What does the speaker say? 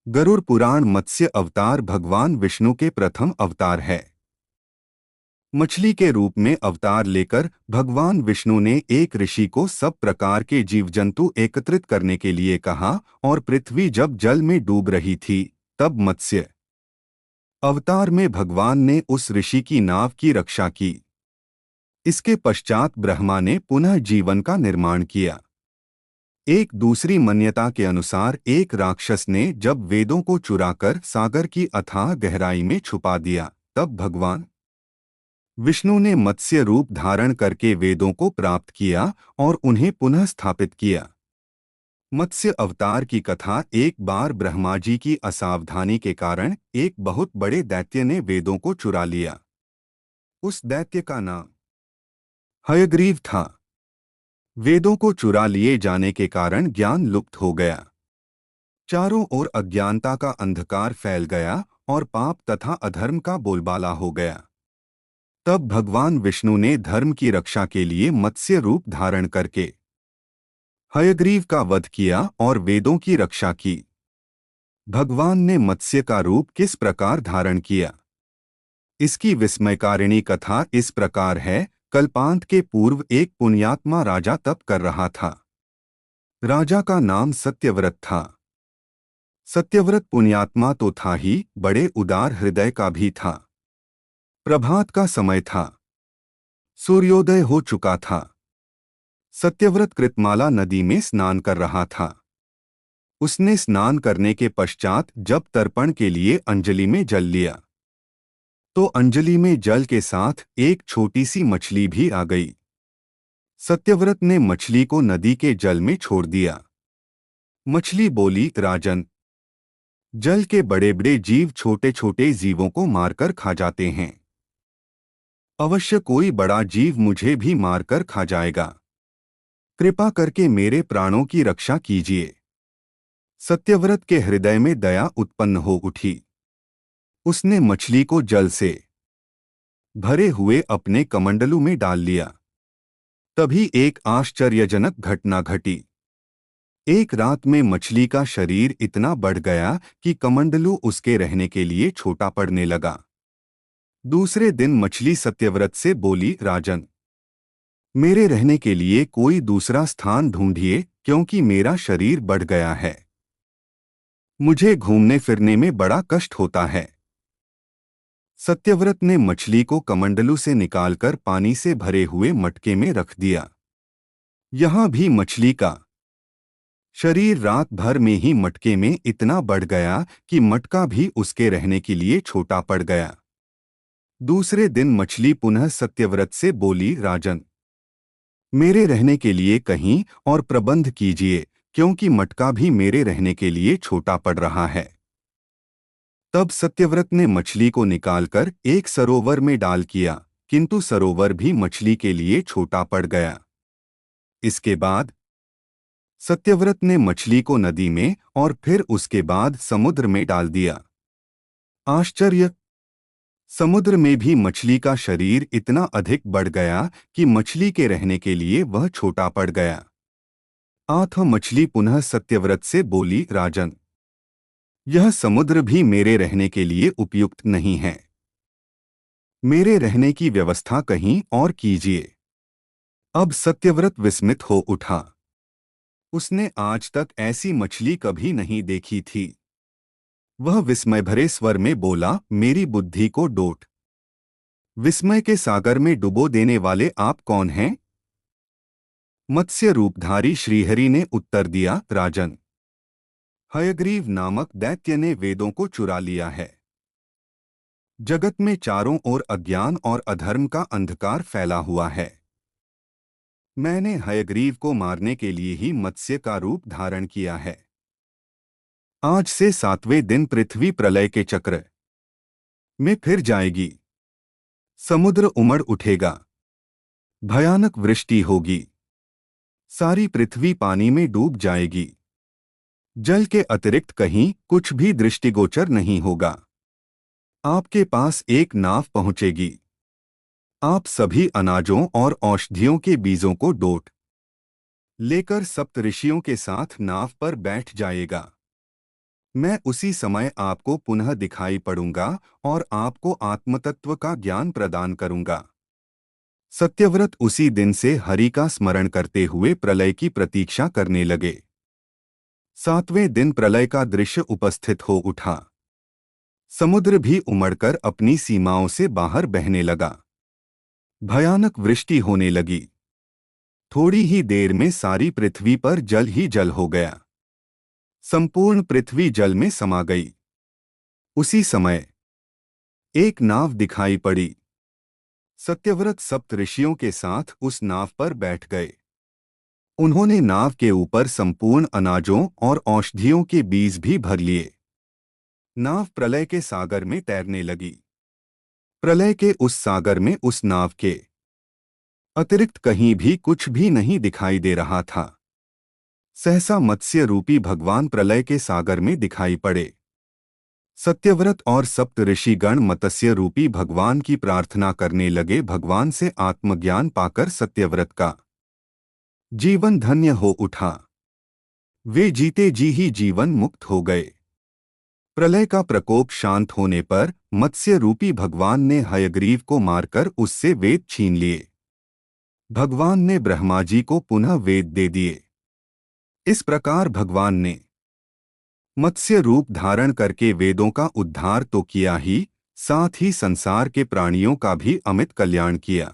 गरुड़ पुराण मत्स्य अवतार भगवान विष्णु के प्रथम अवतार है। मछली के रूप में अवतार लेकर भगवान विष्णु ने एक ऋषि को सब प्रकार के जीव जंतु एकत्रित करने के लिए कहा और पृथ्वी जब जल में डूब रही थी तब मत्स्य अवतार में भगवान ने उस ऋषि की नाव की रक्षा की। इसके पश्चात ब्रह्मा ने पुनः जीवन का निर्माण किया। एक दूसरी मान्यता के अनुसार एक राक्षस ने जब वेदों को चुराकर सागर की अथाह गहराई में छुपा दिया तब भगवान विष्णु ने मत्स्य रूप धारण करके वेदों को प्राप्त किया और उन्हें पुनः स्थापित किया। मत्स्य अवतार की कथा एक बार ब्रह्मा जी की असावधानी के कारण एक बहुत बड़े दैत्य ने वेदों को चुरा लिया। उस दैत्य का नाम हयग्रीव था। वेदों को चुरा लिए जाने के कारण ज्ञान लुप्त हो गया। चारों ओर अज्ञानता का अंधकार फैल गया और पाप तथा अधर्म का बोलबाला हो गया। तब भगवान विष्णु ने धर्म की रक्षा के लिए मत्स्य रूप धारण करके हयग्रीव का वध किया और वेदों की रक्षा की। भगवान ने मत्स्य का रूप किस प्रकार धारण किया, इसकी विस्मयकारिणी कथा इस प्रकार है। कल्पांत के पूर्व एक पुण्यात्मा राजा तप कर रहा था। राजा का नाम सत्यव्रत था। सत्यव्रत पुण्यात्मा तो था ही, बड़े उदार हृदय का भी था। प्रभात का समय था। सूर्योदय हो चुका था। सत्यव्रत कृतमाला नदी में स्नान कर रहा था। उसने स्नान करने के पश्चात जब तर्पण के लिए अंजलि में जल लिया तो अंजलि में जल के साथ एक छोटी सी मछली भी आ गई। सत्यव्रत ने मछली को नदी के जल में छोड़ दिया। मछली बोली, राजन, जल के बड़े बड़े जीव छोटे छोटे जीवों को मारकर खा जाते हैं। अवश्य कोई बड़ा जीव मुझे भी मारकर खा जाएगा। कृपा करके मेरे प्राणों की रक्षा कीजिए। सत्यव्रत के हृदय में दया उत्पन्न हो उठी। उसने मछली को जल से भरे हुए अपने कमंडलू में डाल लिया। तभी एक आश्चर्यजनक घटना घटी। एक रात में मछली का शरीर इतना बढ़ गया कि कमंडलू उसके रहने के लिए छोटा पड़ने लगा। दूसरे दिन मछली सत्यव्रत से बोली, राजन, मेरे रहने के लिए कोई दूसरा स्थान ढूंढिए, क्योंकि मेरा शरीर बढ़ गया है। मुझे घूमने फिरने में बड़ा कष्ट होता है। सत्यव्रत ने मछली को कमंडलू से निकालकर पानी से भरे हुए मटके में रख दिया। यहां भी मछली का शरीर रात भर में ही मटके में इतना बढ़ गया कि मटका भी उसके रहने के लिए छोटा पड़ गया। दूसरे दिन मछली पुनः सत्यव्रत से बोली, राजन, मेरे रहने के लिए कहीं और प्रबंध कीजिए, क्योंकि मटका भी मेरे रहने के लिए छोटा पड़ रहा है। तब सत्यव्रत ने मछली को निकालकर एक सरोवर में डाल किया, किंतु सरोवर भी मछली के लिए छोटा पड़ गया। इसके बाद सत्यव्रत ने मछली को नदी में और फिर उसके बाद समुद्र में डाल दिया। आश्चर्य! समुद्र में भी मछली का शरीर इतना अधिक बढ़ गया कि मछली के रहने के लिए वह छोटा पड़ गया। आठ मछली पुनः सत्यव्रत से बोली, राजन, यह समुद्र भी मेरे रहने के लिए उपयुक्त नहीं है। मेरे रहने की व्यवस्था कहीं और कीजिए। अब सत्यव्रत विस्मित हो उठा। उसने आज तक ऐसी मछली कभी नहीं देखी थी। वह विस्मय भरे स्वर में बोला, मेरी बुद्धि को डोट विस्मय के सागर में डुबो देने वाले आप कौन हैं? मत्स्य रूपधारी श्रीहरि ने उत्तर दिया, राजन, हयग्रीव नामक दैत्य ने वेदों को चुरा लिया है। जगत में चारों ओर अज्ञान और अधर्म का अंधकार फैला हुआ है। मैंने हयग्रीव को मारने के लिए ही मत्स्य का रूप धारण किया है। आज से 7वें दिन पृथ्वी प्रलय के चक्र में फिर जाएगी। समुद्र उमड़ उठेगा। भयानक वृष्टि होगी। सारी पृथ्वी पानी में डूब जाएगी। जल के अतिरिक्त कहीं कुछ भी दृष्टिगोचर नहीं होगा। आपके पास एक नाव पहुंचेगी। आप सभी अनाजों और औषधियों के बीजों को डोट लेकर सप्तऋषियों के साथ नाव पर बैठ जाएगा। मैं उसी समय आपको पुनः दिखाई पड़ूंगा और आपको आत्मतत्व का ज्ञान प्रदान करूंगा। सत्यव्रत उसी दिन से हरि का स्मरण करते हुए प्रलय की प्रतीक्षा करने लगे। 7वें दिन प्रलय का दृश्य उपस्थित हो उठा। समुद्र भी उमड़कर अपनी सीमाओं से बाहर बहने लगा। भयानक वृष्टि होने लगी। थोड़ी ही देर में सारी पृथ्वी पर जल ही जल हो गया। संपूर्ण पृथ्वी जल में समा गई। उसी समय एक नाव दिखाई पड़ी। सत्यव्रत सप्त ऋषियों के साथ उस नाव पर बैठ गए। उन्होंने नाव के ऊपर संपूर्ण अनाजों और औषधियों के बीज भी भर लिए। नाव प्रलय के सागर में तैरने लगी। प्रलय के उस सागर में उस नाव के अतिरिक्त कहीं भी कुछ भी नहीं दिखाई दे रहा था। सहसा मत्स्य रूपी भगवान प्रलय के सागर में दिखाई पड़े। सत्यव्रत और सप्त ऋषिगण मत्स्य रूपी भगवान की प्रार्थना करने लगे। भगवान से आत्मज्ञान पाकर सत्यव्रत का जीवन धन्य हो उठा। वे जीते जी ही जीवन मुक्त हो गए। प्रलय का प्रकोप शांत होने पर मत्स्य रूपी भगवान ने हयग्रीव को मारकर उससे वेद छीन लिए। भगवान ने ब्रह्मा जी को पुनः वेद दे दिए। इस प्रकार भगवान ने मत्स्य रूप धारण करके वेदों का उद्धार तो किया ही, साथ ही संसार के प्राणियों का भी अमित कल्याण किया।